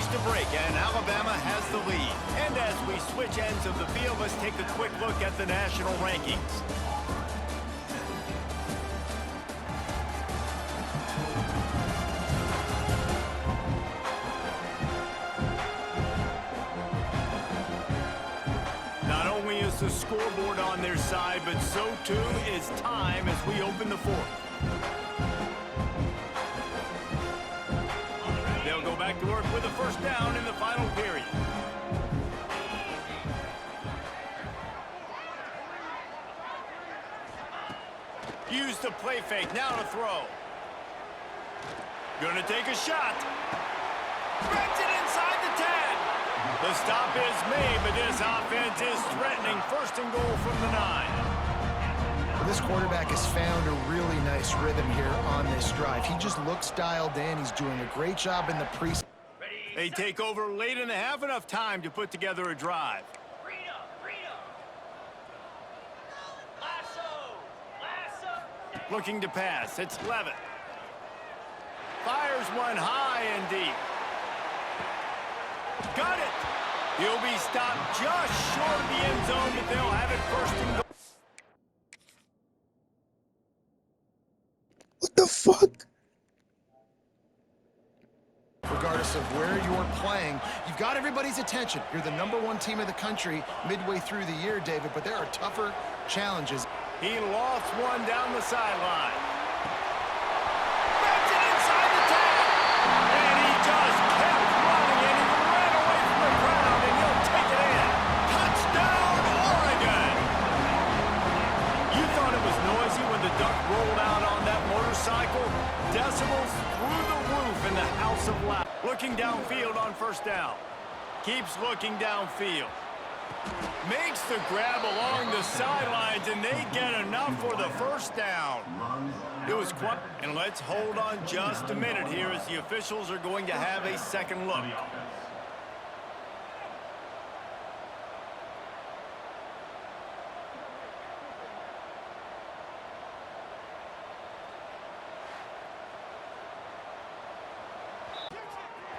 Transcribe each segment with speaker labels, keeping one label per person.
Speaker 1: reached a break, and Alabama has the lead. And as we switch ends of the field, let's take a quick look at the national rankings. Not only is the scoreboard on their side, but so too is time as we open the fourth. They'll go back to work with a first down in the final period. Use the play fake, now to throw. Gonna take a shot. Spreads it inside the 10. The stop is made, but this offense is threatening. First and goal from the 9.
Speaker 2: This quarterback has found a really nice rhythm here on this drive. He just looks dialed in. He's doing a great job in the preseason.
Speaker 1: They take over late and they have enough time to put together a drive. Looking to pass. It's Levitt. Fires one high and deep. Got it. He'll be stopped just short of the end zone, but they'll have it first and goal.
Speaker 3: What the fuck?
Speaker 2: Regardless of where you're playing, you've got everybody's attention. You're the #1 team in the country midway through the year, David, but there are tougher challenges.
Speaker 1: He lost one down the sideline. Grabs it inside the 10. And he just kept running, and he ran away from the crowd, and he'll take it in. Touchdown, Oregon! You thought it was noisy when the duck rolled out on that motorcycle? Decibels through the roof in the House of Loud. Looking downfield on first down. Keeps looking downfield. Makes the grab along the sidelines, and they get enough for the first down. It was quite... And let's hold on just a minute here as the officials are going to have a second look.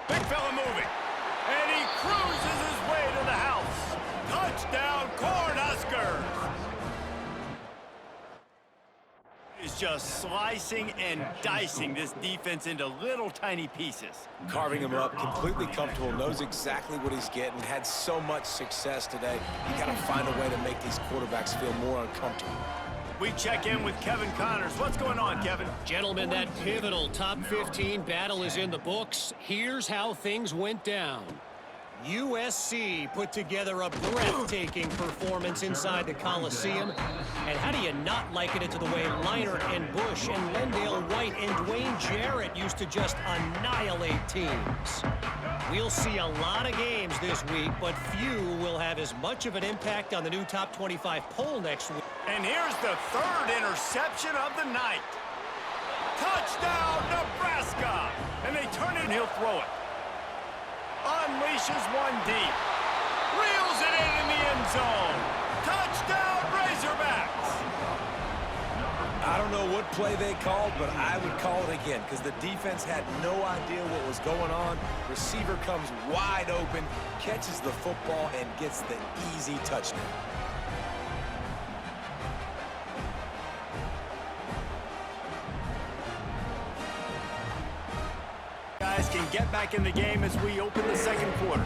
Speaker 1: Big fella moving. And he cruises his way to the house. Touchdown, Cornhuskers! He's just slicing and dicing this defense into little tiny pieces.
Speaker 4: Carving him up, completely comfortable, knows exactly what he's getting, had so much success today. You got to find a way to make these quarterbacks feel more uncomfortable.
Speaker 1: We check in with Kevin Connors. What's going on, Kevin?
Speaker 5: Gentlemen, that pivotal top 15 battle is in the books. Here's how things went down. USC put together a breathtaking performance inside the Coliseum. And how do you not liken it to the way Leinart and Bush and Lendale White and Dwayne Jarrett used to just annihilate teams? We'll see a lot of games this week, but few will have as much of an impact on the new top 25 poll next week.
Speaker 1: And here's the third interception of the night. Touchdown, Nebraska! And they turn it and he'll throw it. Unleashes one deep. Reels it in the end zone. Touchdown, Razorbacks!
Speaker 4: I don't know what play they called, but I would call it again because the defense had no idea what was going on. Receiver comes wide open, catches the football, and gets the easy touchdown.
Speaker 1: Guys can get back in the game as we open the second quarter.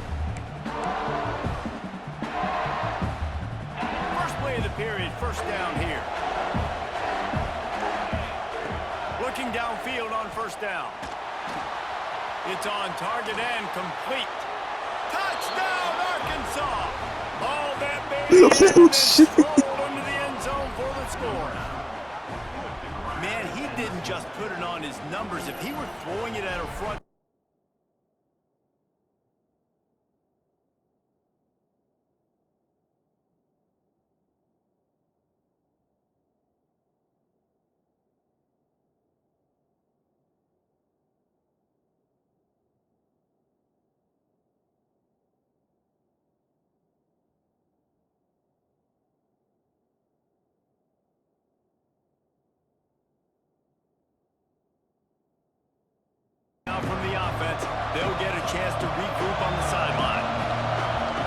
Speaker 1: First play of the period, first down here. Looking downfield on first down. It's on target and complete. Touchdown, Arkansas! All that baby rolled into the end zone for the score. Man, he didn't just put it on his numbers. If he were throwing it at a front... Now from to regroup on the sideline.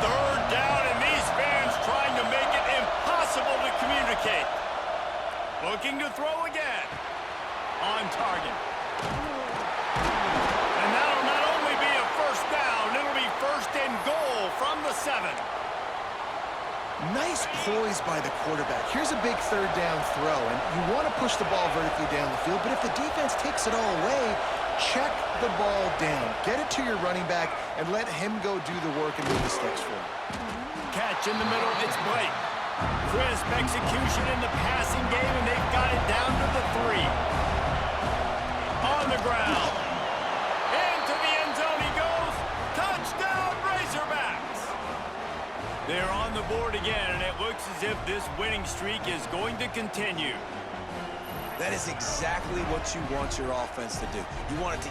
Speaker 1: Third down, and these fans trying to make it impossible to communicate. Looking to throw again. On target. And that'll not only be a first down, it'll be first and goal from the 7.
Speaker 2: Nice poise by the quarterback. Here's a big third down throw, and you want to push the ball vertically down the field, but if the defense takes it all away, check the ball down. Get it to your running back and let him go do the work and move the sticks for you.
Speaker 1: Catch in the middle, it's Blake. Crisp execution in the passing game, and they've got it down to the 3. On the ground. Into the end zone he goes. Touchdown, Razorbacks. They're on the board again, and it looks as if this winning streak is going to continue.
Speaker 4: That is exactly what you want your offense to do. You want it to...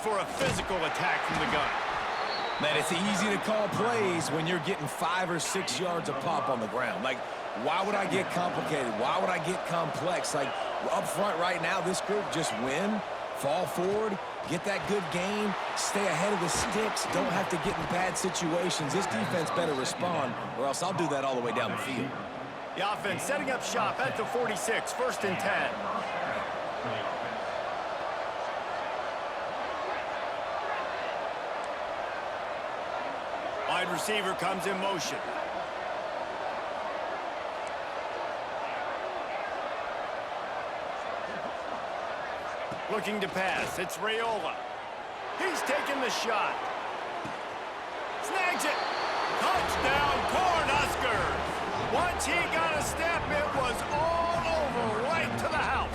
Speaker 1: For a physical attack from the gun.
Speaker 4: Man, it's easy to call plays when you're getting 5 or 6 yards a pop on the ground. Like, why would I get complicated? Why would I get complex? Like, up front right now, this group just win, fall forward, get that good game, stay ahead of the sticks, don't have to get in bad situations. This defense better respond, or else I'll do that all the way down the field.
Speaker 1: The offense setting up shop at the 46, first and 10. Wide receiver comes in motion. Looking to pass. It's Raiola. He's taking the shot. Snags it. Touchdown, Cornhuskers. Once he got a step, it was all over, right to the house.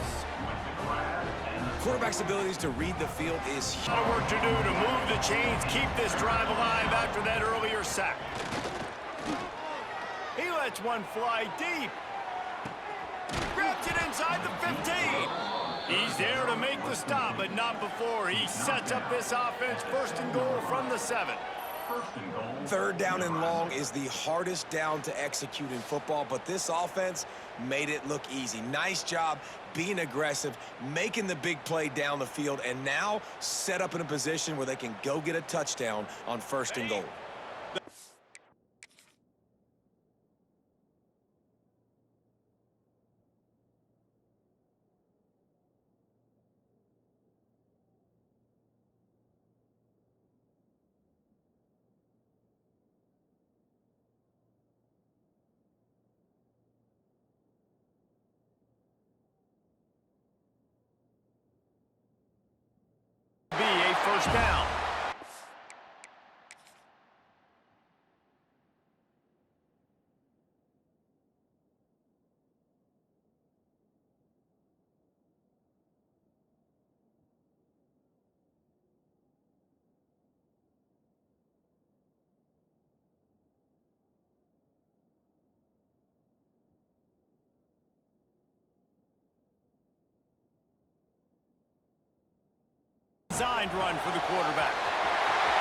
Speaker 4: Quarterback's abilities to read the field is huge.
Speaker 1: A lot of work to do to move the chains, keep this drive alive after that earlier sack. He lets one fly deep. Grabs it inside the 15. He's there to make the stop, but not before. He sets up this offense first and goal from the 7.
Speaker 4: Third down and long is the hardest down to execute in football, but this offense made it look easy. Nice job being aggressive, making the big play down the field, and now set up in a position where they can go get a touchdown on first and goal.
Speaker 1: Be a first down. Designed run for the quarterback.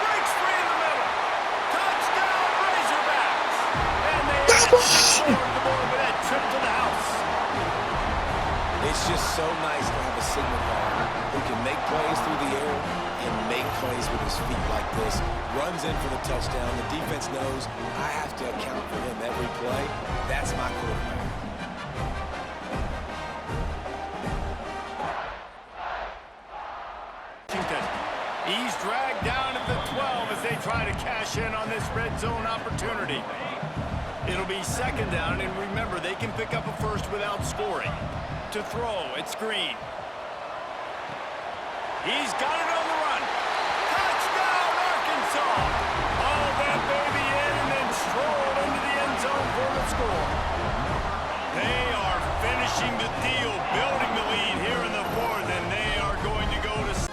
Speaker 1: Breaks free in the middle. Touchdown, Razorbacks. And they scored the ball with that trip to the house.
Speaker 4: It's just so nice to have a signal caller who can make plays through the air and make plays with his feet like this. Runs in for the touchdown. The defense knows I have to account for him every play. That's my quarterback.
Speaker 1: He's dragged down at the 12 as they try to cash in on this red zone opportunity. It'll be second down, and remember, they can pick up a first without scoring. To throw, it's Green. He's got it on the run. Touchdown, Arkansas! All that baby in and then strolled into the end zone for the score. They are finishing the deal, building the lead here in the fourth, and they are going to go to...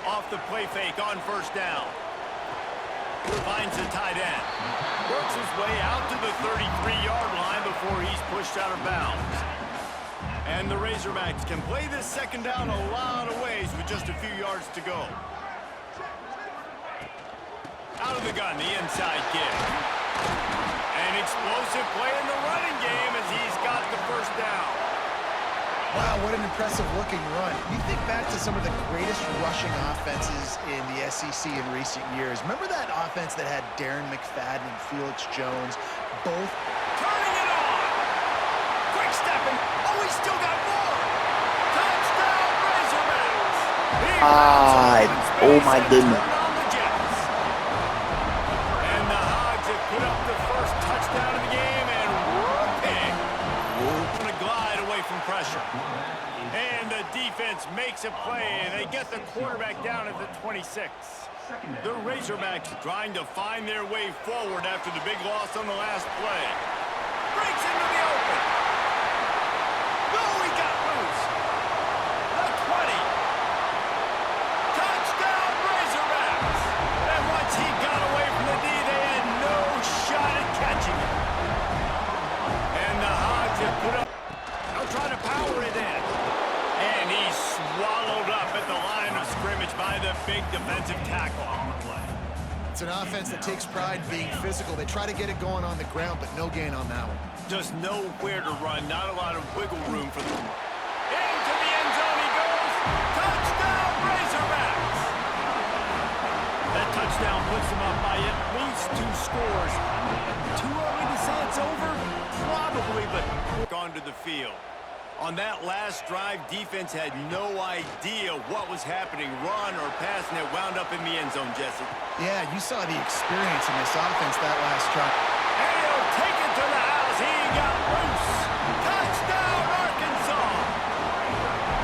Speaker 1: Off the play fake on first down. Finds the tight end. Works his way out to the 33-yard line before he's pushed out of bounds. And the Razorbacks can play this second down a lot of ways with just a few yards to go. Out of the gun, the inside kick. An explosive play in the running game as he's got the first down.
Speaker 2: Wow, what an impressive-looking run. You think back to some of the greatest rushing offenses in the SEC in recent years. Remember that offense that had Darren McFadden and Felix Jones, both?
Speaker 1: Turning it on! Quick stepping! Oh, he's still got more! Touchdown, Razorbacks!
Speaker 3: Oh my goodness.
Speaker 1: On the Jets. And the Hogs have put up the first touchdown of the game, and whooping! Going to glide away from pressure. And the defense makes a play. They get the quarterback down at the 26. The Razorbacks trying to find their way forward after the big loss on the last play. Breaks into the open. No, he got loose. The 20. Touchdown, Razorbacks. And once he got away from the D, they had no shot at catching him. And the Hogs have put up. They'll try to power it in. And he's swallowed up at the line of scrimmage by the big defensive tackle.
Speaker 2: It's an offense that takes pride in being physical. They try to get it going on the ground, but no gain on that one.
Speaker 1: Just nowhere to run, not a lot of wiggle room for them. Into the end zone he goes. Touchdown, Razorbacks! That touchdown puts them up by at least 2 scores. Too early to say it's over? Probably, but gone to the field. On that last drive, defense had no idea what was happening, run or pass, and it wound up in the end zone, Jesse.
Speaker 2: Yeah, you saw the experience in this offense that last drive.
Speaker 1: And he'll take it to the house. He got loose. Touchdown, Arkansas!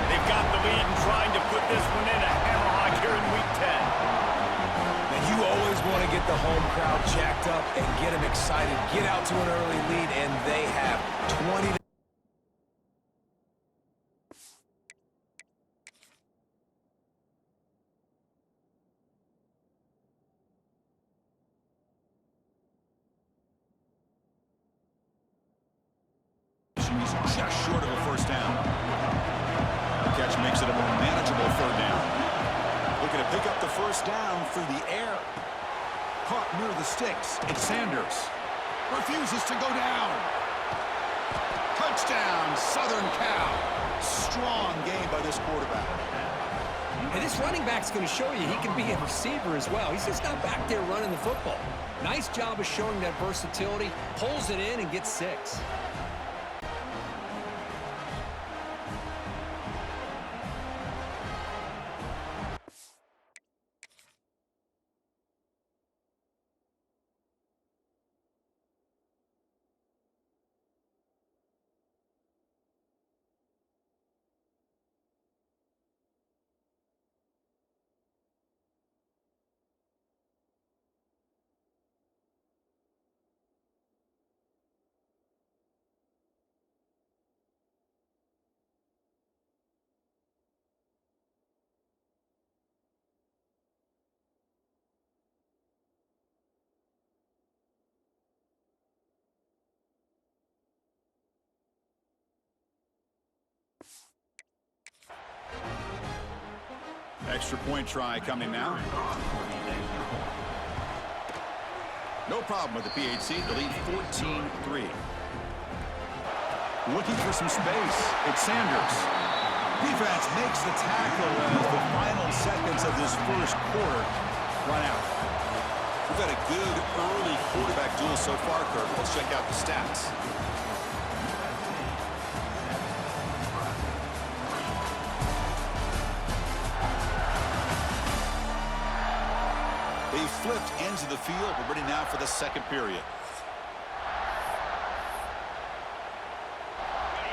Speaker 1: They've got the lead and trying to put this one in a hammerlock here in Week 10.
Speaker 4: And you always want to get the home crowd jacked up and get them excited. Get out to an early lead, and they have 20 to
Speaker 6: just short of a first down. The catch makes it a more manageable third down. Looking to pick up the first down through the air. Caught near the sticks. Sanders refuses to go down. Touchdown, Southern Cal. Strong game by this quarterback.
Speaker 7: And this running back's going to show you he can be a receiver as well. He's just not back there running the football. Nice job of showing that versatility. Pulls it in and gets 6.
Speaker 6: Extra point try coming now. No problem with the PHC. The lead 14-3. Looking for some space. It's Sanders. Defense makes the tackle as the final seconds of this first quarter run out. We've had a good early quarterback duel so far, Kirk. Let's check out the stats. They flipped ends of the field. We're ready now for the second period.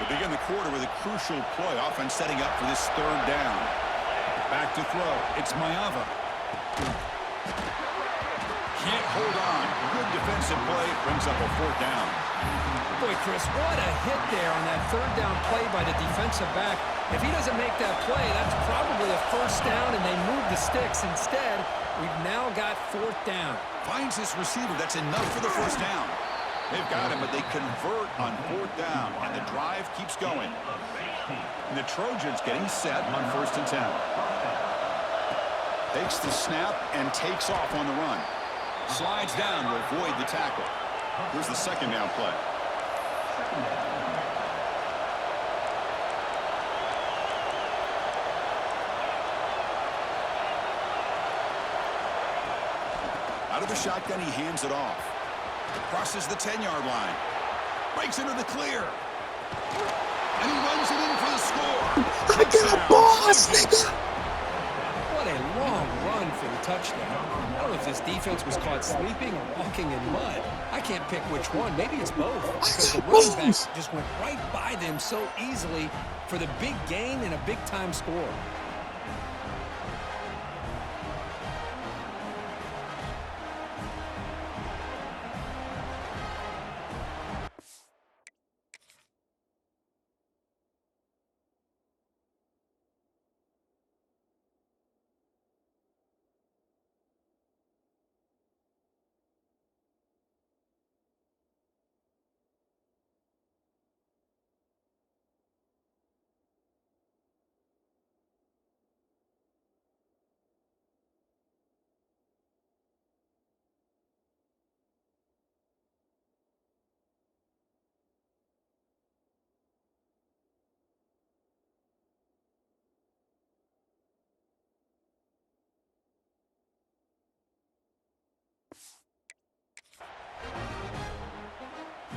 Speaker 6: We begin the quarter with a crucial play. Offense setting up for this third down. Back to throw. It's Maeva. Can't hold on. Good defensive play. Brings up a fourth down.
Speaker 7: Boy, Chris, what a hit there on that third down play by the defensive back. If he doesn't make that play, that's probably a first down, and they move the sticks. Instead, we've now got fourth down.
Speaker 6: Finds this receiver. That's enough for the first down. They've got him, but they convert on fourth down, and the drive keeps going. And the Trojans getting set on 1st and 10. Takes the snap and takes off on the run. Slides down to avoid the tackle. Here's the second down play. Out of the shotgun, he hands it off. Crosses the 10-yard line. Breaks into the clear. And he runs it in for the score.
Speaker 3: I got a boss, nigga.
Speaker 7: What a long run for the touchdown. I don't know if this defense was caught sleeping or walking in mud. I can't pick which one. Maybe it's both. Because the running back just went right by them so easily for the big gain and a big-time score.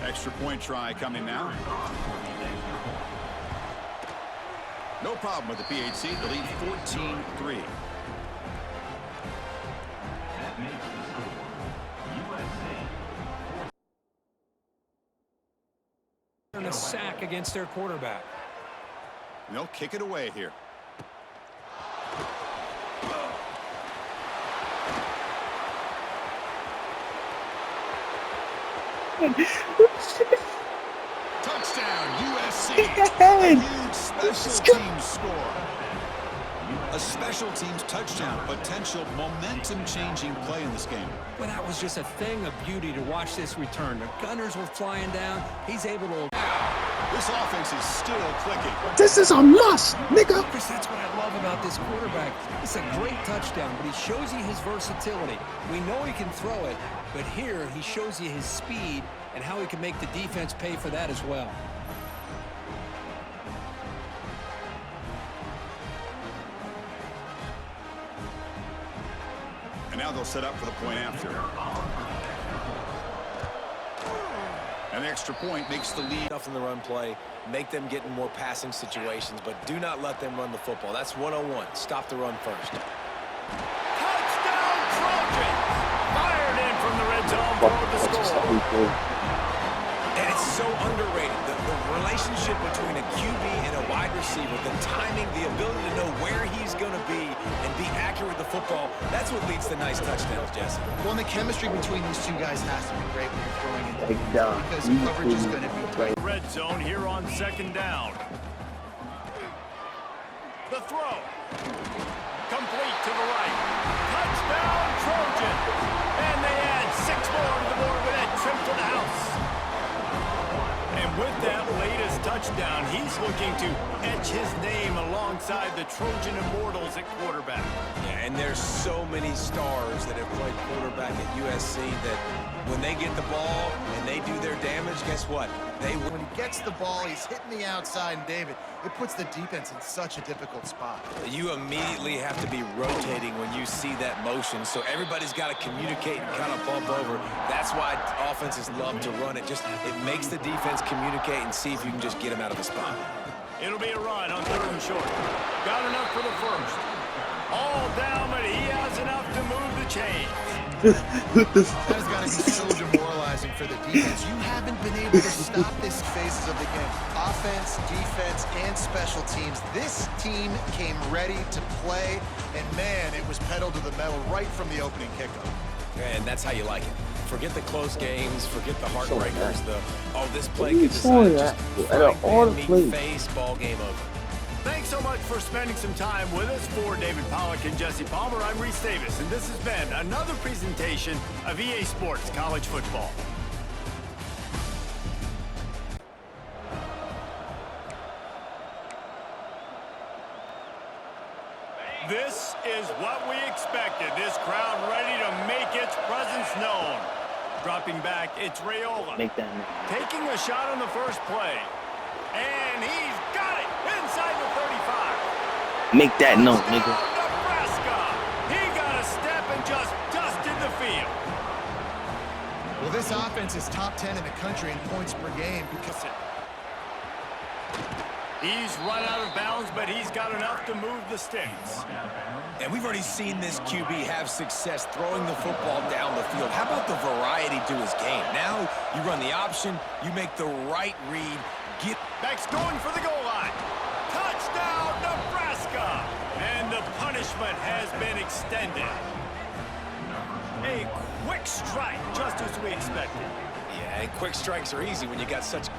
Speaker 6: Extra point try coming now. No problem with the PHC. The lead 14-3.
Speaker 7: And a sack against their quarterback.
Speaker 6: And they'll kick it away here. Touchdown, USC. A huge special teams score. A special teams touchdown. Potential momentum-changing play in this game.
Speaker 7: Well, that was just a thing of beauty to watch this return. The Gunners were flying down. He's able to...
Speaker 6: This offense is still clicking.
Speaker 3: This is a must, nigga.
Speaker 7: Chris, that's what I love about this quarterback. It's a great touchdown, but he shows you his versatility. We know he can throw it, but here he shows you his speed and how he can make the defense pay for that as well.
Speaker 6: And now they'll set up for the point after. An extra point makes the lead.
Speaker 4: Enough in the run play, make them get in more passing situations, but do not let them run the football. That's 101. Stop the run first.
Speaker 1: Touchdown Trojans! Fired in from the red zone for the score.
Speaker 4: And it's so underrated. The relationship between a QB and a wide receiver, the timing, the ability to know where he's going to be and be accurate with the football, that's what leads to nice touchdowns, Jesse.
Speaker 2: Well, and the chemistry between these two guys has to be great when you're throwing into the
Speaker 3: Yeah.
Speaker 2: because coverage is going to be tight.
Speaker 1: Red zone here on second down. The throw. Complete to the right. Touchdown Trojans! And they add 6 more to the board with that trip to the house. And with that latest touchdown, he's looking to etch his name alongside the Trojan Immortals at quarterback.
Speaker 4: And there's so many stars that have played quarterback at USC that when they get the ball and they do their damage, guess what?
Speaker 2: When he gets the ball, he's hitting the outside, and David, it puts the defense in such a difficult spot.
Speaker 4: You immediately have to be rotating when you see that motion, so everybody's got to communicate and kind of bump over. That's why offenses love to run it. It makes the defense communicate and see if you can just get them out of the spot.
Speaker 1: It'll be a run on 3rd and short. Got enough for the first. All down, but he has enough to move the chains.
Speaker 2: That has got to be so demoralizing for the defense. You haven't been able to stop this phases of the game. Offense, defense, and special teams. This team came ready to play, and man, it was pedal to the metal right from the opening kickoff.
Speaker 4: And that's how you like it. Forget the close games, forget the heartbreakers, this play could decide just face, ball game over.
Speaker 1: Thanks so much for spending some time with us. For David Pollack and Jesse Palmer, I'm Reese Davis, and this has been another presentation of EA Sports College Football. This is what we expected. This crowd ready to make its presence known. Dropping back, it's Raiola.
Speaker 8: Make that known.
Speaker 1: Taking a shot on the first play. And he's got it inside the 35.
Speaker 8: Make that known, nigga.
Speaker 1: Nebraska. He got a step and just dusted the field.
Speaker 2: Well, this offense is top 10 in the country in points per game because
Speaker 1: he's run out of bounds, but he's got enough to move the sticks.
Speaker 4: And we've already seen this QB have success throwing the football down the field. How about the variety to his game? Now you run the option, you make the right read,
Speaker 1: Beck's going for the goal line. Touchdown, Nebraska! And the punishment has been extended. A quick strike, just as we expected.
Speaker 4: Yeah, and quick strikes are easy when you got such...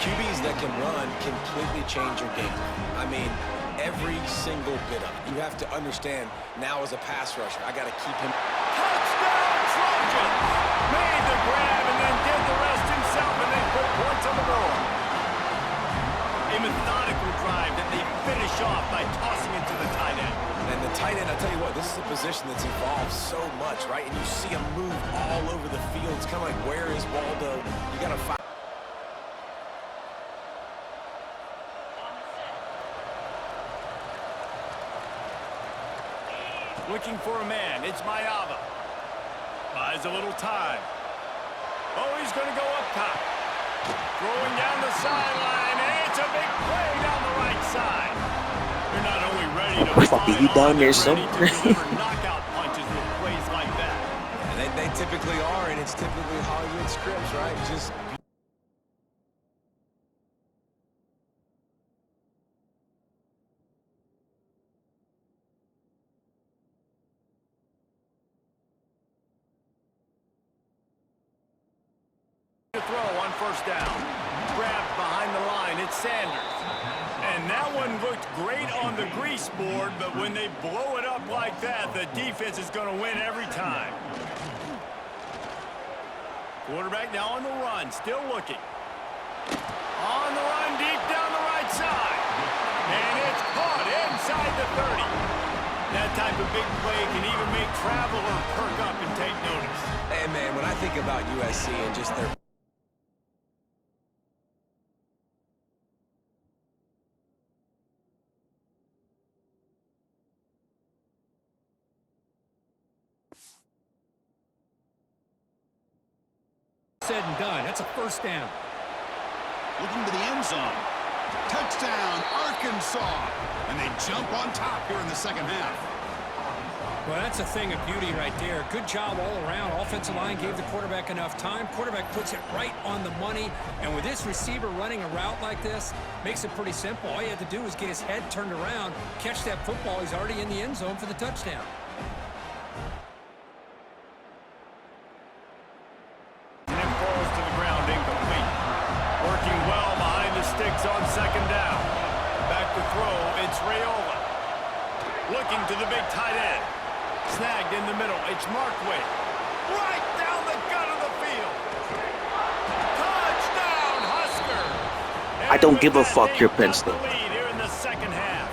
Speaker 4: QBs that can run completely change your game plan. I mean, every single bit of it. You have to understand, now as a pass rusher, I got to keep him...
Speaker 1: Touchdown, Trojans! Made the grab and then did the rest himself and then put points on the board. A methodical drive that they finish off by tossing it to the tight end.
Speaker 4: And the tight end, I tell you what, this is a position that's evolved so much, right? And you see him move all over the field. It's kind of like, where is Waldo? You got to find...
Speaker 1: Looking for a man. It's Mayava. Buys a little time. Oh, he's going to go up top. Throwing down the sideline, and it's a big play down the right side. They're not only ready to
Speaker 8: Fucking you down there somewhere.
Speaker 1: knockout punches with plays like that.
Speaker 4: And they typically are, and it's typically Hollywood scripts, right? Just...
Speaker 1: to throw on first down. Grabbed behind the line, it's Sanders. And that one looked great on the grease board, but when they blow it up like that, the defense is going to win every time. Quarterback now on the run, still looking. On the run, deep down the right side. And it's caught inside the 30. That type of big play can even make traveler perk up and take notice.
Speaker 4: And, man, when I think about USC and just their...
Speaker 7: Said and done. That's a first down.
Speaker 6: Looking to the end zone. Touchdown, Arkansas. And they jump on top here in the second half.
Speaker 7: Well, that's a thing of beauty right there. Good job all around. Offensive line gave the quarterback enough time. Quarterback puts it right on the money. And with this receiver running a route like this, makes it pretty simple. All you have to do is get his head turned around, catch that football. He's already in the end zone for the touchdown.
Speaker 1: And it falls to the ground, incomplete. Working well behind the sticks on second down. Back to throw, it's Raiola. Looking to the big tight end. Snagged in the middle. It's Markway. Right down the gut of the field. Touchdown, Husker.
Speaker 8: I don't give a fuck, you're Penn State.
Speaker 1: Lead here in the second half.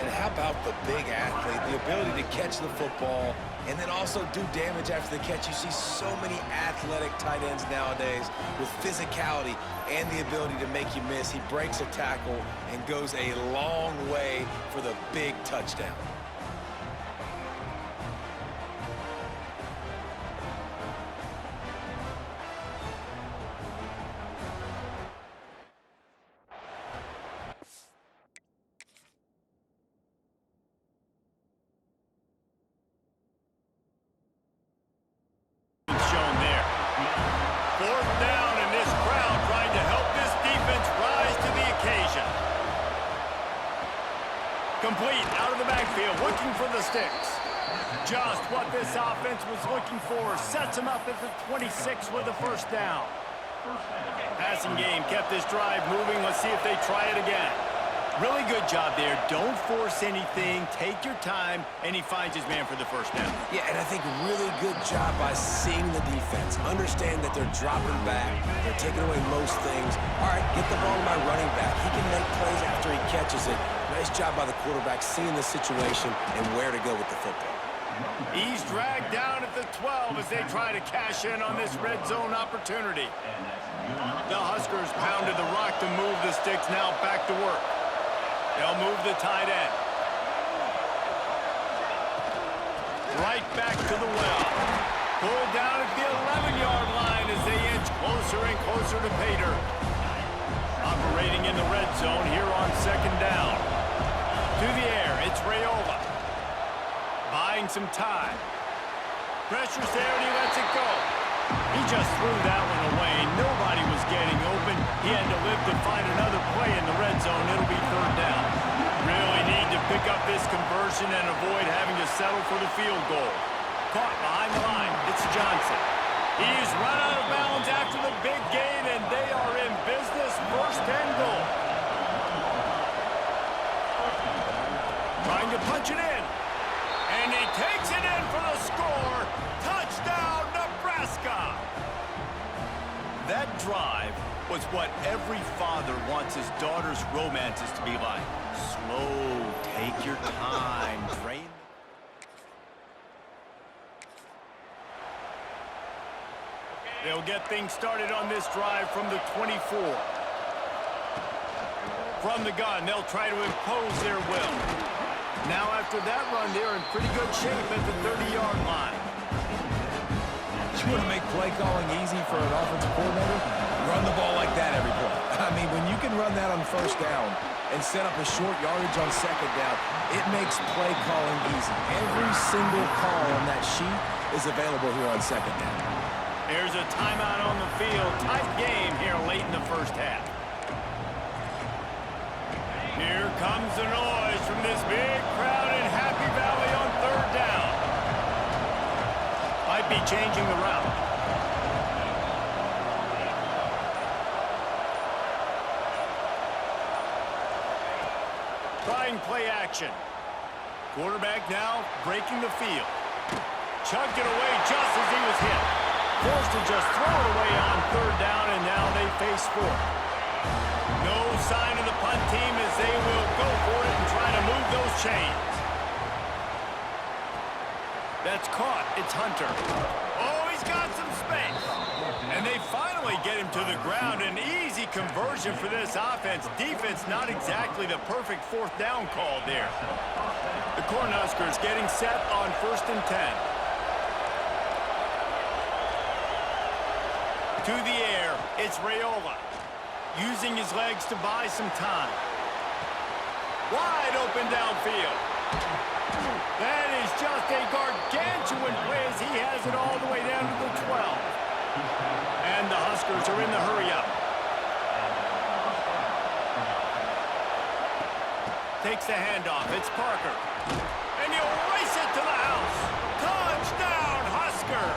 Speaker 4: And how about the big athlete, the ability to catch the football and then also do damage after the catch. You see so many athletic tight ends nowadays with physicality and the ability to make you miss. He breaks a tackle and goes a long way for the big touchdown.
Speaker 1: Shown there. Fourth down, and this crowd trying to help this defense rise to the occasion. Complete out of the backfield, looking for the sticks. Just what this offense was looking for. Sets them up at the 26 with a first down. Passing game kept this drive moving. Let's see if they try it again. Really good job there. Don't force anything. Take your time, and he finds his man for the first down.
Speaker 4: Yeah, and I think really good job by seeing the defense. Understand that they're dropping back. They're taking away most things. All right, get the ball to my running back. He can make plays after he catches it. Nice job by the quarterback seeing the situation and where to go with the football.
Speaker 1: He's dragged down at the 12 as they try to cash in on this red zone opportunity. The Huskers pounded the rock to move the sticks. Now back to work. They'll move the tight end. Right back to the well. Pulled down at the 11-yard line as they inch closer and closer to Pater. Operating in the red zone here on second down. To the air, it's Raiola. Buying some time. Pressure's there and he lets it go. He just threw that one away. Nobody was getting open. He had to live to find another play in the red zone. It'll be third down. Really need to pick up this conversion and avoid having to settle for the field goal. Caught behind the line. It's Johnson. He's run out of bounds after the big gain, and they are in business. First and goal. Trying to punch it in. And he takes it in for the score. Touchdown, Nebraska. That drive was what every father wants his daughter's romances to be like. Slow, take your time, drain. They'll get things started on this drive from the 24. From the gun, they'll try to impose their will. Now after that run, they're in pretty good shape at the 30-yard line.
Speaker 4: You want to make play calling easy for an offensive coordinator? Run the ball like that every play. I mean, when you can run that on first down and set up a short yardage on second down, it makes play calling easy. Every single call on that sheet is available here on second down.
Speaker 1: There's a timeout on the field. Tight game here late in the first half. Here comes the noise from this big crowd in Happy Valley on third down. Might be changing the route. Trying play action. Quarterback now breaking the field. Chucked it away just as he was hit. Forced to just throw it away on third down, and now they face fourth. No sign of the punt team as they will go for it and try to move those chains. That's caught. It's Hunter. Oh, he's got some space. And they finally get him to the ground. An easy conversion for this offense. Defense not exactly the perfect fourth down call there. The Cornhuskers getting set on 1st and 10. To the air, it's Raiola. Using his legs to buy some time. Wide open downfield. That is just a gargantuan play as he has it all the way down to the 12. And the Huskers are in the hurry-up. Takes the handoff. It's Parker. And he'll race it to the house. Touchdown, Husker!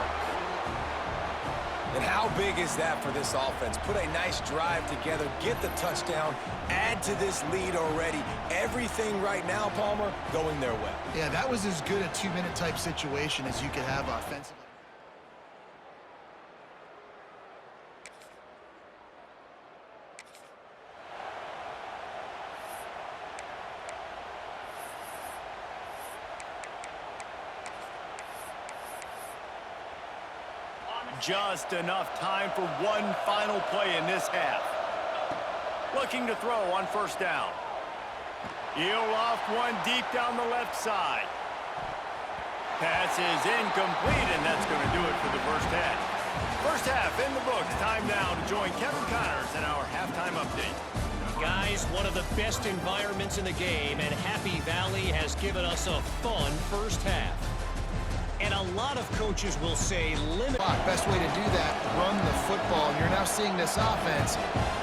Speaker 4: And how big is that for this offense? Put a nice drive together, get the touchdown, add to this lead already. Everything right now, Palmer, going their way.
Speaker 2: Yeah, that was as good a 2-minute type situation as you could have offensively.
Speaker 1: Just enough time for one final play in this half. Looking to throw on first down. He'll loft one deep down the left side. Pass is incomplete, and that's going to do it for the first half. First half in the books. Time now to join Kevin Connors in our halftime update.
Speaker 5: Guys, one of the best environments in the game, and Happy Valley has given us a fun first half. And a lot of coaches will say limit.
Speaker 2: Best way to do that, run the football. And you're now seeing this offense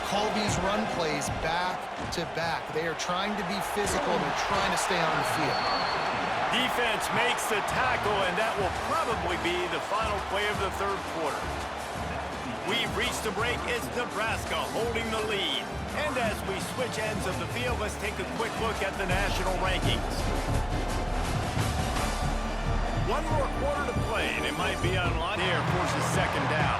Speaker 2: call these run plays back to back. They are trying to be physical. They're trying to stay on the field.
Speaker 1: Defense makes the tackle, and that will probably be the final play of the third quarter. We've reached the break. It's Nebraska holding the lead. And as we switch ends of the field, let's take a quick look at the national rankings. One more quarter to play, and it might be on line here. Forces second down.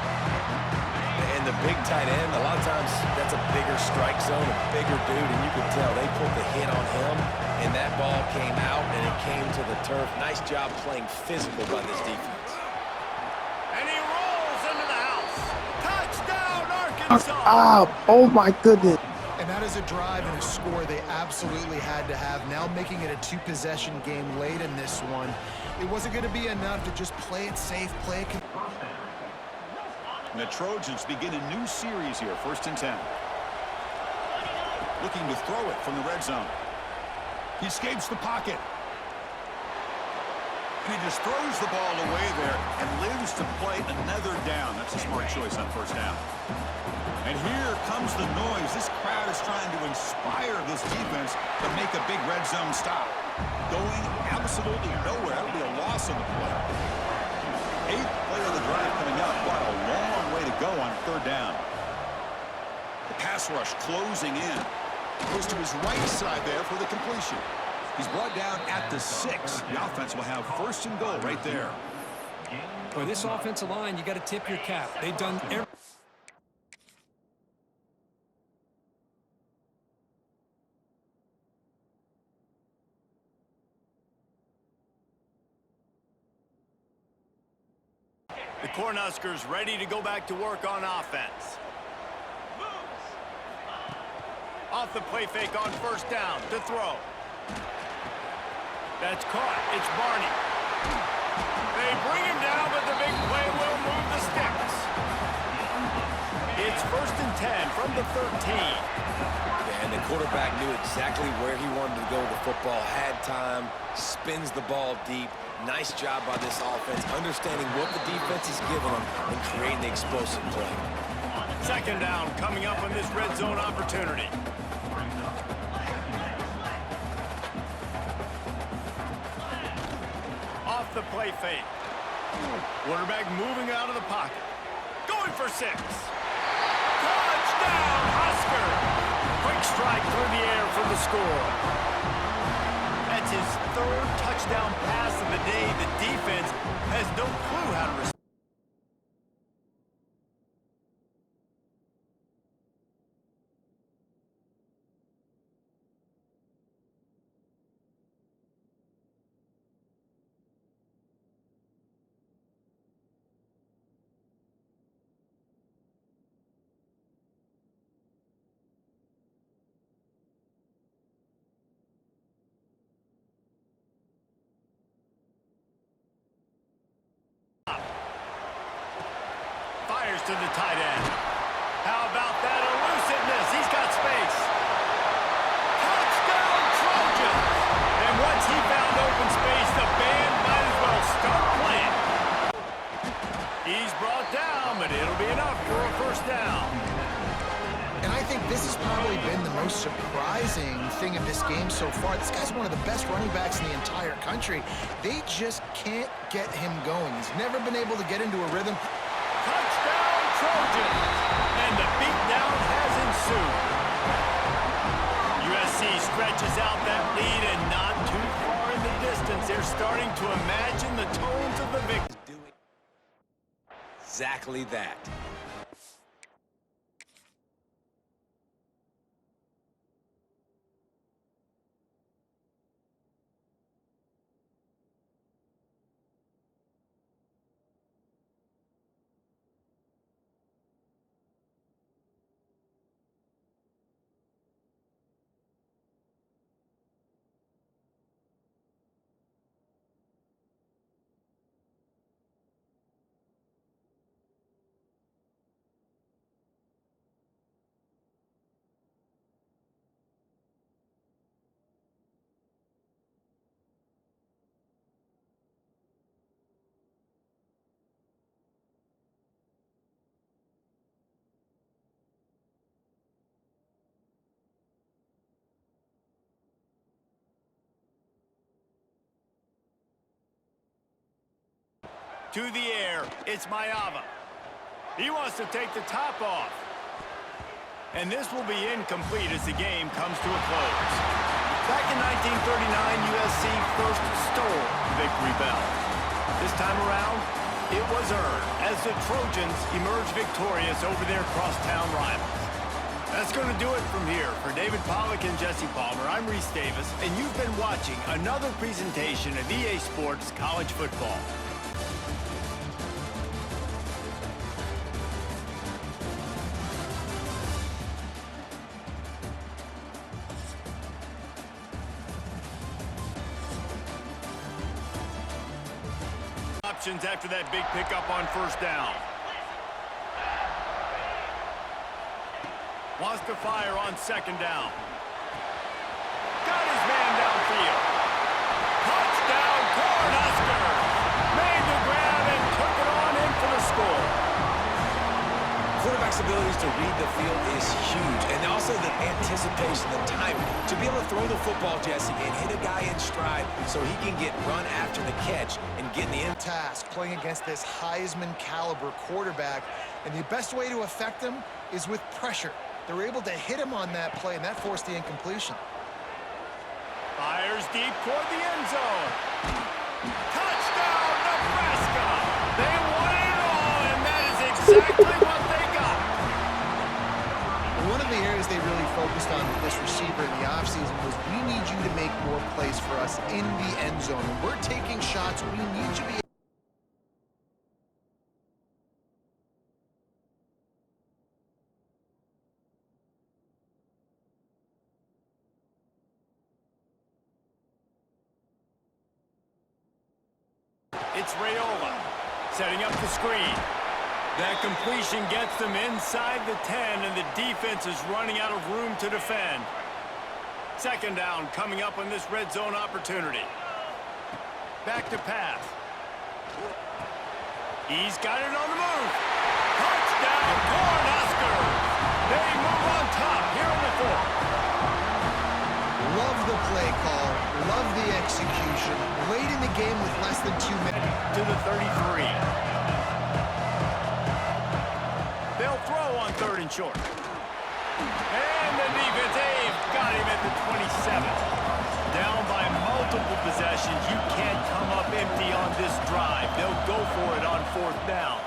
Speaker 4: And the big tight end, a lot of times that's a bigger strike zone, a bigger dude, and you could tell they put the hit on him, and that ball came out, and it came to the turf. Nice job playing physical by this defense.
Speaker 1: And he rolls into the house. Touchdown, Arkansas!
Speaker 3: Oh my goodness.
Speaker 2: And that is a drive and a score they absolutely had to have. Now making it a 2-possession game late in this one. It wasn't going to be enough to just play it safe, play it.
Speaker 6: And the Trojans begin a new series here, 1st and 10. Looking to throw it from the red zone. He escapes the pocket. And he just throws the ball away there and lives to play another down. That's a smart choice on first down. And here comes the noise. This crowd is trying to inspire this defense to make a big red zone stop. Going absolutely nowhere. That'll be a loss on the play. 8th play of the drive coming up. What a long way to go on 3rd down. The pass rush closing in. Goes to his right side there for the completion. He's brought down at the 6. The offense will have 1st and goal right there.
Speaker 7: Boy, this offensive line, you got to tip your cap. They've done everything.
Speaker 1: The Cornhuskers ready to go back to work on offense. Off the play fake on first down to throw. That's caught. It's Barney. They bring him down, but the big play will move the sticks. It's 1st and 10 from the 13.
Speaker 4: And the quarterback knew exactly where he wanted to go with the football, had time, spins the ball deep. Nice job by this offense, understanding what the defense is giving them and creating the explosive play.
Speaker 1: Second down coming up on this red zone opportunity. Off the play fake. Quarterback moving out of the pocket. Going for 6. Touchdown, Husker! Quick strike through the air for the score. That's his 3rd touchdown pass of the day. The defense has no clue how to respond. to the tight end. How about that elusiveness? He's got space. Touchdown, Trojans! And once he found open space, the band might as well start playing. He's brought down, but it'll be enough for a first down.
Speaker 2: And I think this has probably been the most surprising thing of this game so far. This guy's one of the best running backs in the entire country. They just can't get him going. He's never been able to get into a rhythm.
Speaker 1: Touchdown, Trojans! And the beatdown has ensued. USC stretches out that lead and not too far in the distance. They're starting to imagine the tones of the victory.
Speaker 4: Doing exactly that.
Speaker 1: To the air, it's Mayava. He wants to take the top off. And this will be incomplete as the game comes to a close. Back in 1939, USC first stole the victory bell. This time around, it was earned as the Trojans emerged victorious over their crosstown rivals. That's going to do it from here. For David Pollack and Jesse Palmer, I'm Reese Davis, and you've been watching another presentation of EA Sports College Football. Options after that big pickup on first down. Wants to fire on second down. Got his man downfield. Touchdown, Cornhuskers! Made the grab and took it on in for the score.
Speaker 4: Quarterback's abilities to read the field is huge, and also the anticipation, the timing. To be able to throw the football, Jesse, and hit a guy in stride so he can get run after the catch and get in the end.
Speaker 2: Task playing against this Heisman caliber quarterback, and the best way to affect him is with pressure. They were able to hit him on that play, and that forced the incompletion.
Speaker 1: Fires deep toward the end zone. Touchdown, Nebraska! They won it all, and that is exactly what they got.
Speaker 2: One of the areas they really focused on with this receiver in the offseason was, we need you to make more plays for us in the end zone. When we're taking shots, we need you to be
Speaker 1: It's Raiola setting up the screen. That completion gets them inside the 10, and the defense is running out of room to defend. Second down coming up on this red zone opportunity. Back to pass. He's got it on the move. Touchdown, Cornhuskers! They move on top here in the fourth.
Speaker 2: love the play call, love the execution. Late in the game with less than 2 minutes.
Speaker 1: To the 33. They'll throw on third and short. And the defense, they've got him at the 27. Down by multiple possessions. You can't come up empty on this drive. They'll go for it on fourth down.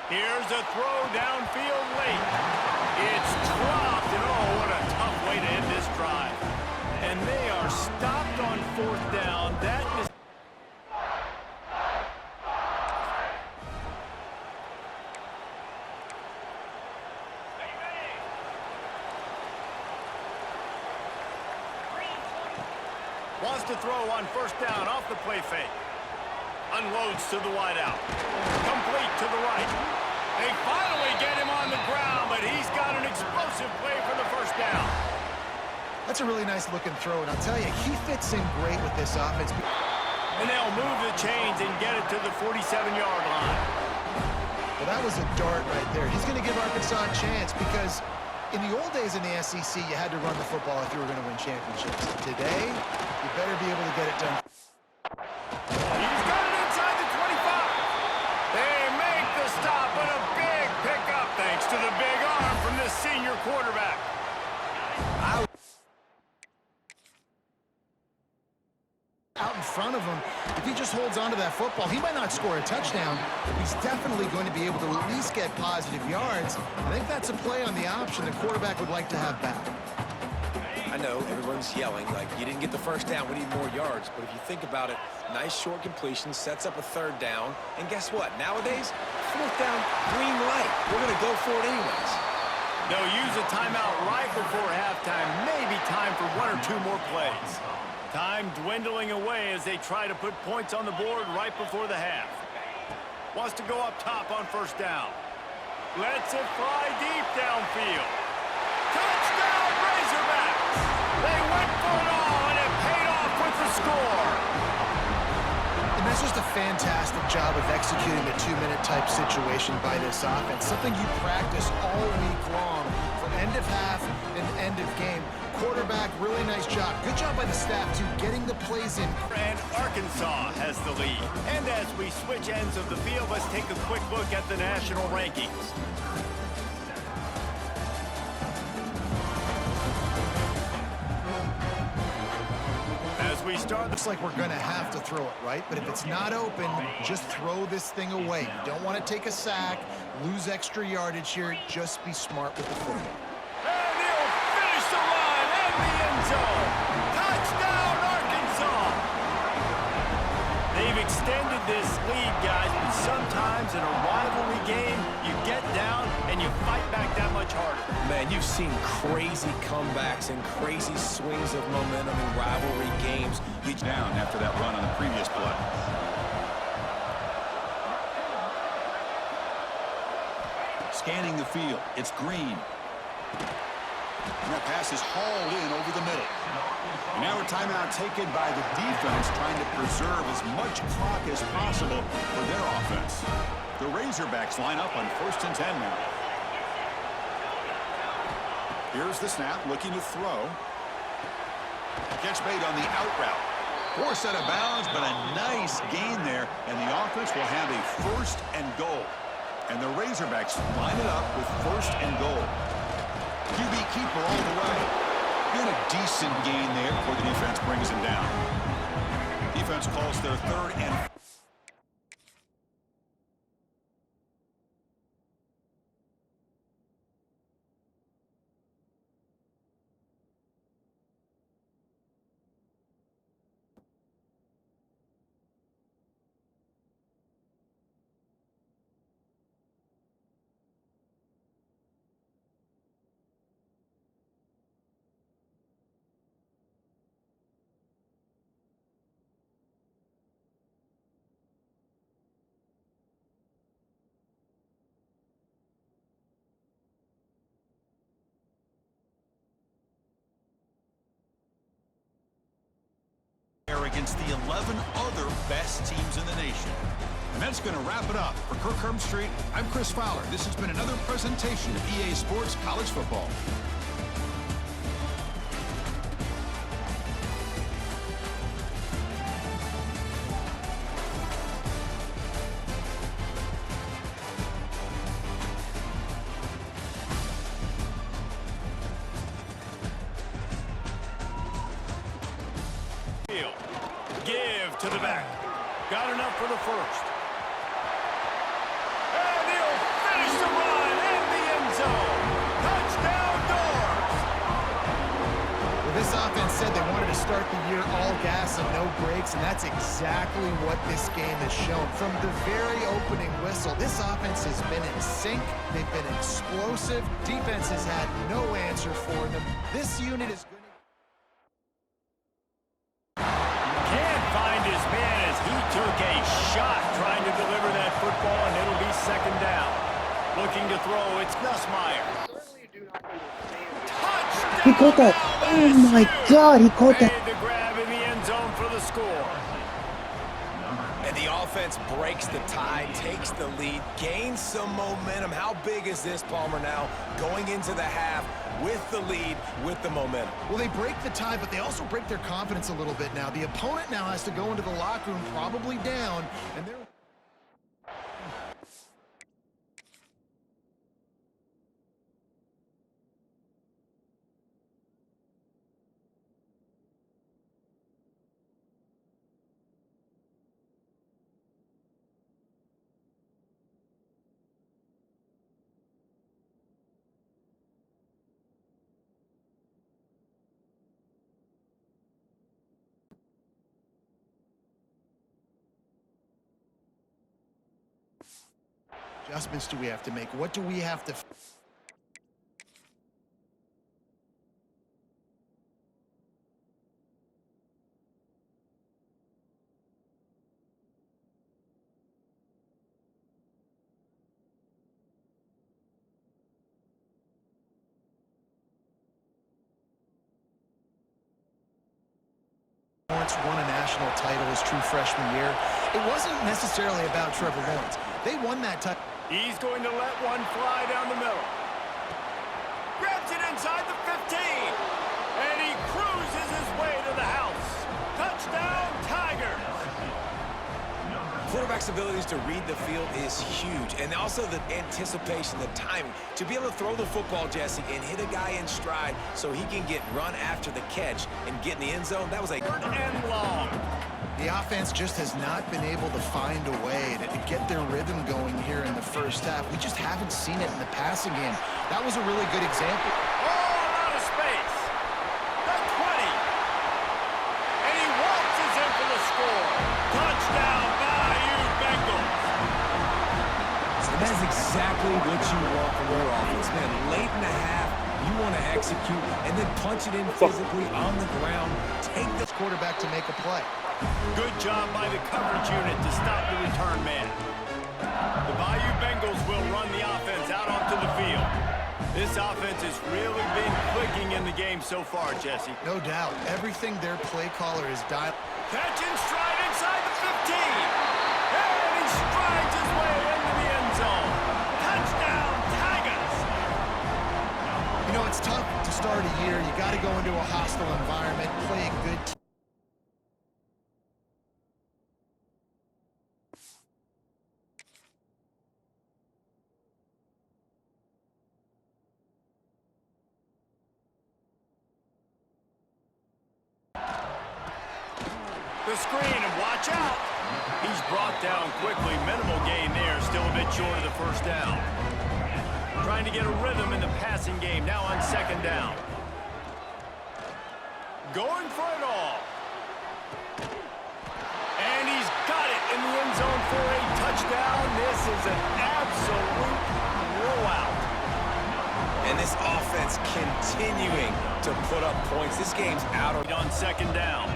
Speaker 1: Here's a throw downfield late. It's dropped, and oh, what a tough way to end this drive. And they are stopped on fourth down. That is... Wants to throw on first down off the play fake. Unloads to the wideout. Complete to the right. They finally get him on the ground, but he's got an explosive play for the first down.
Speaker 2: That's a really nice looking throw, and I'll tell you, he fits in great with this offense.
Speaker 1: And they'll move the chains and get it to the 47-yard line.
Speaker 2: Well, that was a dart right there. He's going to give Arkansas a chance because in the old days in the SEC, you had to run the football if you were going to win championships. Today, you better be able to get it done.
Speaker 1: He's got it inside the 25. They make the stop, but a big pickup thanks to the big arm from this senior quarterback.
Speaker 2: Out in front of him, if he just holds on to that football, he might not score a touchdown, but he's definitely going to be able to at least get positive yards. I think that's a play on the option the quarterback would like to have back.
Speaker 4: I know everyone's yelling like you didn't get the first down, we need more yards, but if you think about it, nice short completion sets up a third down, and guess what? Nowadays, fourth down, green light. We're going to go for it anyways.
Speaker 1: They'll use a timeout right before halftime, maybe time for one or two more plays. Time dwindling away as they try to put points on the board right before the half. Wants to go up top on first down. Lets it fly deep downfield. Touchdown, Razorbacks! They went for it all, and it paid off with the score.
Speaker 2: And that's just a fantastic job of executing the two-minute type situation by this offense. Something you practice all week long from end of half and end of game. Quarterback, really nice job. Good job by the staff, too, getting the plays in.
Speaker 1: And Arkansas has the lead. And as we switch ends of the field, let's take a quick look at the national rankings. As we start,
Speaker 2: Looks like we're going to have to throw it, right? But if it's not open, just throw this thing away. You don't want to take a sack, lose extra yardage here. Just be smart with the football.
Speaker 1: and he'll finish the run in the end zone. Touchdown, Arkansas! They've extended this lead, guys, but sometimes in a rivalry game, you get down and you fight back that much harder.
Speaker 4: Man, you've seen crazy comebacks and crazy swings of momentum in rivalry games.
Speaker 6: Down after that run on the previous play. Scanning the field, it's Green. And that pass is hauled in over the middle. And now a timeout taken by the defense, trying to preserve as much clock as possible for their offense. The Razorbacks line up on 1st and 10 now. Here's the snap, looking to throw. Catch made on the out route. Forced out of bounds, but a nice gain there, and the offense will have a 1st and goal. And the Razorbacks line it up with 1st and goal. QB keeper all the way. Get a decent gain there before the defense brings him down. Defense calls their 3rd and against the 11 other best teams in the nation. And that's going to wrap it up. For Kirk Herbstreit, I'm Chris Fowler. This has been another presentation of EA Sports College Football.
Speaker 1: Give to the back. Got enough for the first. And he'll finish the run in the end zone. Touchdown, Doors!
Speaker 2: Well, this offense said they wanted to start the year all gas and no brakes, and that's exactly what this game has shown. From the very opening whistle, this offense has been in sync. They've been explosive. Defense has had no answer for them. This unit is going to...
Speaker 1: Can't find his man as he took a shot trying to deliver that football, and it'll be second down. Looking to throw, it's Nussmeier. Touchdown!
Speaker 3: He caught that. Oh my God, he caught that.
Speaker 1: Made the grab in the end zone for the score.
Speaker 4: And the offense breaks the tie, takes the lead, gains some momentum. How big is this, Palmer, now going into the half with the lead, with the momentum?
Speaker 2: Well, they break the tie, but they also break their confidence a little bit now. The opponent now has to go into the locker room probably down, and they're... adjustments do we have to make? What do we have to... Lawrence won a national title his true freshman year. It wasn't necessarily about Trevor Lawrence. They won that title.
Speaker 1: He's going to let one fly down the middle. Grabs it inside the 15. And he cruises his way to the house. Touchdown, Tigers.
Speaker 4: Quarterback's abilities to read the field is huge, and also the anticipation, the timing. To be able to throw the football, Jesse, and hit a guy in stride so he can get run after the catch and get in the end zone, that was a...
Speaker 1: Third and long.
Speaker 2: The offense just has not been able to find a way to get their rhythm going here in the first half. We just haven't seen it in the passing game. That was a really good example.
Speaker 1: All out of space. The 20. And he waltzes in for the score. Touchdown, Bayou Bengals.
Speaker 4: And that is exactly what you want from your offense, man. Late in the half, you want to execute and then punch it in physically on the ground. Take this
Speaker 2: Quarterback to make a play.
Speaker 1: Good job by the coverage unit to stop the return man. The Bayou Bengals will run the offense out onto the field. This offense has really been clicking in the game so far, Jesse.
Speaker 2: No doubt. Everything their play caller is dialed.
Speaker 1: Catch and stride inside the 15. And he strides his way into the end zone. Touchdown, Tigers.
Speaker 2: You know, it's tough to start a year. You got to go into a hostile environment, play a good team.
Speaker 1: The screen, and watch out. He's brought down quickly. Minimal gain there, still a bit short of the first down. Trying to get a rhythm in the passing game, now on second down. Going for it all. And he's got it in the end zone for a touchdown. This is an absolute blowout.
Speaker 4: And this offense continuing to put up points. This game's out
Speaker 1: on second down.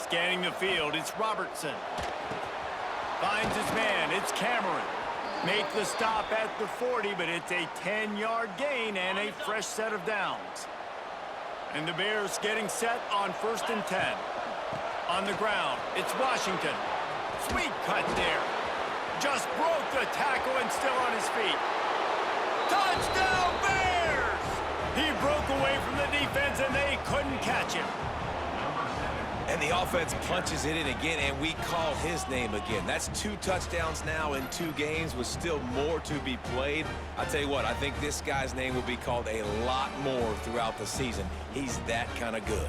Speaker 1: Scanning the field, it's Robertson. Finds his man, it's Cameron. Make the stop at the 40, but it's a 10-yard gain and a fresh set of downs. And the Bears getting set on 1st and 10. On the ground, it's Washington. Sweet cut there. Just broke the tackle and still on his feet. Touchdown, Bears! He broke away from the defense and they couldn't catch him.
Speaker 4: And the offense punches it in again, and we call his name again. That's 2 touchdowns now in 2 games with still more to be played. I'll tell you what, I think this guy's name will be called a lot more throughout the season. He's that kind of good.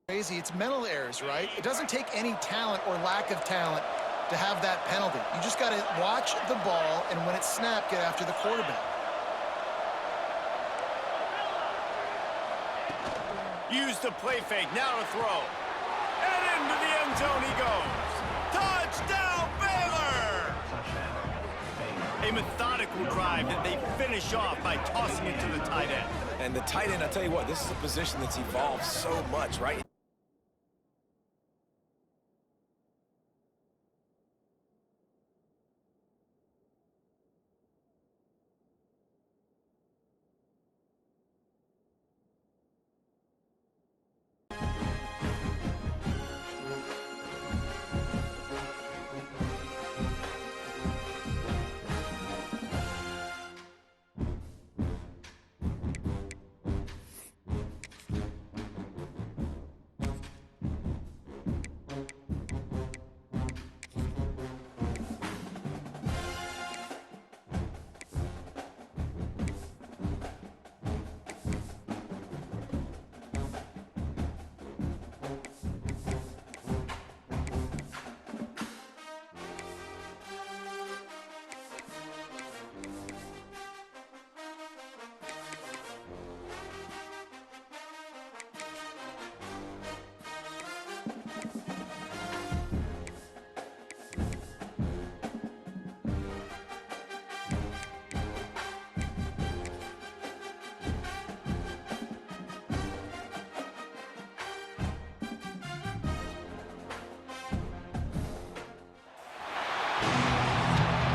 Speaker 2: Crazy. It's mental errors, right? It doesn't take any talent or lack of talent to have that penalty. You just got to watch the ball, and when it's snapped, get after the quarterback.
Speaker 1: Use the play fake, now to throw. And into the end zone he goes. Touchdown, Baylor! A methodical drive that they finish off by tossing it to the tight end.
Speaker 4: And the tight end, I'll tell you what, this is a position that's evolved so much, right?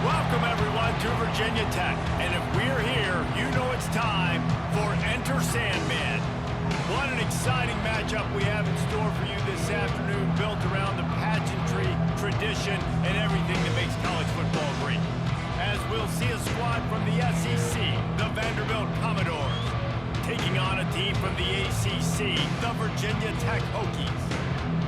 Speaker 1: Welcome, everyone, to Virginia Tech. And if we're here, you know it's time for Enter Sandman. What an exciting matchup we have in store for you this afternoon, built around the pageantry, tradition, and everything that makes college football great. As we'll see a squad from the SEC, the Vanderbilt Commodores, taking on a team from the ACC, the Virginia Tech Hokies.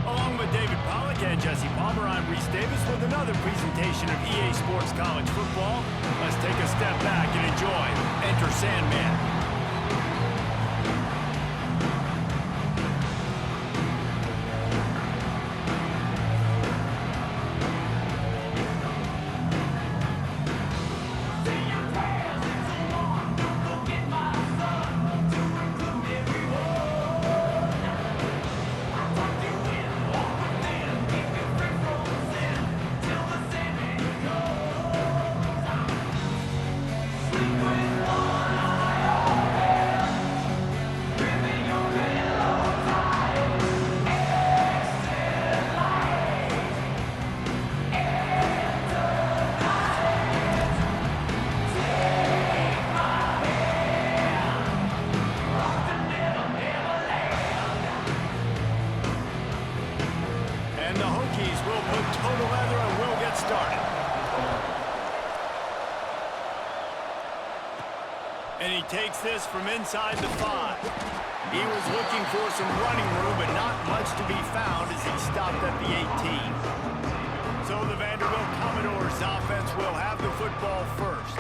Speaker 1: Along with David Pollack and Jesse Palmer, I'm Reese Davis with another presentation of EA Sports College Football. Let's take a step back and enjoy Enter Sandman. And he takes this from inside the 5. He was looking for some running room, but not much to be found as he stopped at the 18. So the Vanderbilt Commodores offense will have the football first.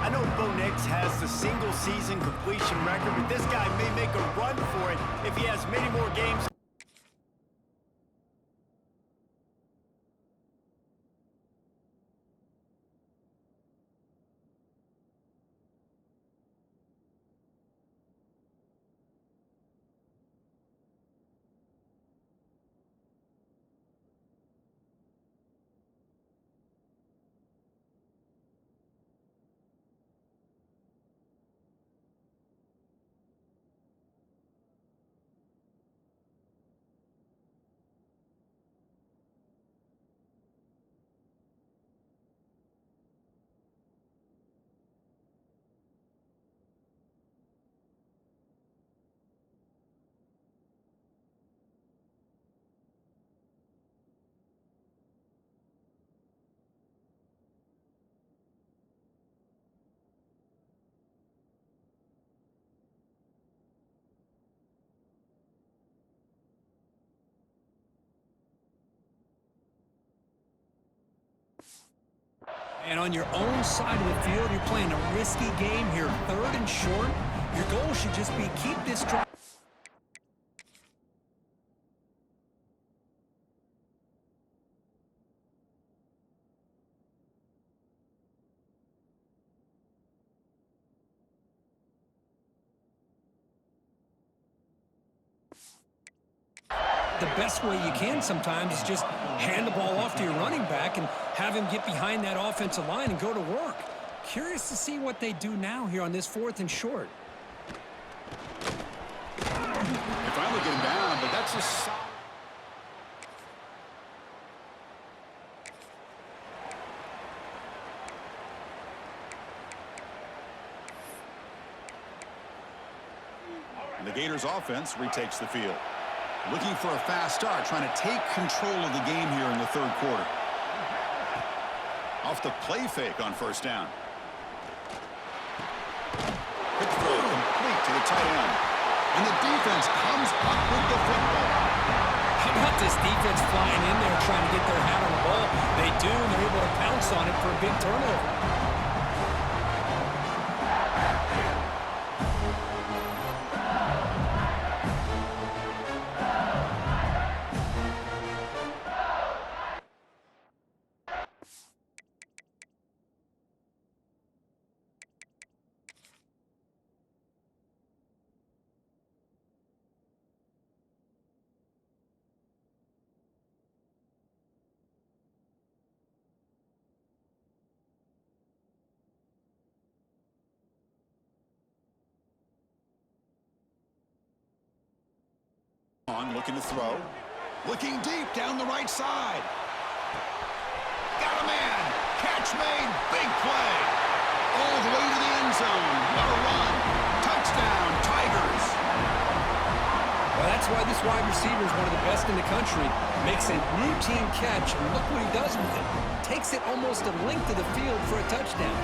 Speaker 1: I know Bo Nix has the single-season completion record, but this guy may make a run for it if he has many more games.
Speaker 7: And on your own side of the field, you're playing a risky game here, 3rd and short. Your goal should just be keep this drive. The best way you can sometimes is just hand the ball off to your running back and have him get behind that offensive line and go to work. Curious to see what they do now here on this 4th and short.
Speaker 6: They finally get him down, but that's a solid. And the Gators offense retakes the field. Looking for a fast start, trying to take control of the game here in the 3rd quarter. Off the play fake on 1st down. Quick throw complete to the tight end. And the defense comes up with the football.
Speaker 7: How about this defense flying in there trying to get their hat on the ball? They do, and they're able to pounce on it for a big turnover.
Speaker 6: Looking to throw. Looking deep down the right side. Got a man. Catch made. Big play. All the way to the end zone. What a run. Touchdown, Tigers.
Speaker 7: Well, that's why this wide receiver is one of the best in the country. Makes a routine catch, and look what he does with it. Takes it almost a length of the field for a touchdown.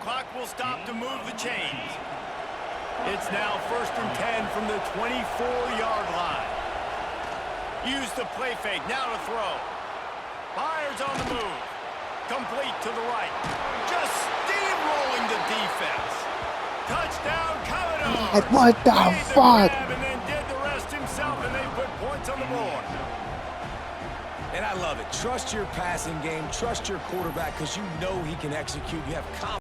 Speaker 1: Clock will stop to move the chains. It's now 1st and 10 from the 24-yard line. Use the play fake, now to throw. Fires on the move. Complete to the right. Just steamrolling the defense. Touchdown, Commodore.
Speaker 3: What the fuck?
Speaker 1: And then did the rest himself, and they put points on the board.
Speaker 4: And I love it. Trust your passing game. Trust your quarterback because you know he can execute. You have confidence.